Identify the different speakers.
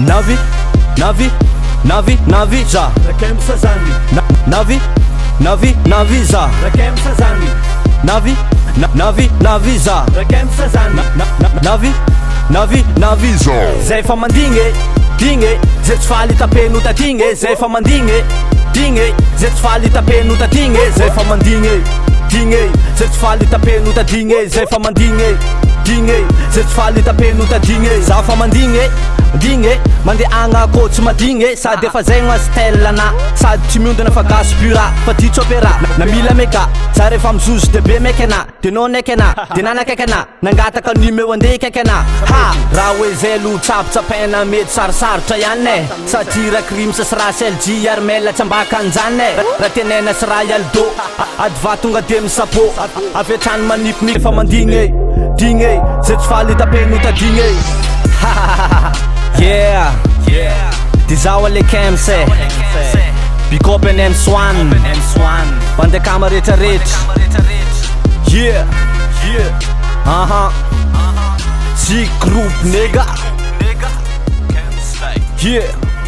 Speaker 1: Navy za
Speaker 2: Rakemsa zany
Speaker 1: Navy za
Speaker 2: Rakemsa zany
Speaker 1: Navy za
Speaker 2: Rakemsa zany
Speaker 1: Navy za Zay fa mandigny zay tsy faly tapeno tatigny zay fa mandigny zay tsy faly tapeno tatigny zay fa mandigny zay tsy faly tapeno tatigny zay fa mandigny zay tsy faly tapeno tatigny za fa mandigny mandeha agna kô tsy madigny sady efa zay gna style ana sady tsy miondana fa gasy pura fa ty tsopera na mila meka za rehefa mizozo de be meky ana de no neky ana de nanakaiky ana nangataka numero andeha kaiky ana ha raha hoe zay lo tsapitsapena mety sarosarotra ihany e satria rakrim sasy raha selg armela tsy ambaka anjany e raha tenena sy raha ialdo ady va tonga de misapo avetrany manipinipy fa mandigny zay tsy faly tapeno tadigny Yeah, Dizao le kemse Big up and M1 Bandekama rehetra Yeah Si group nigga Yeah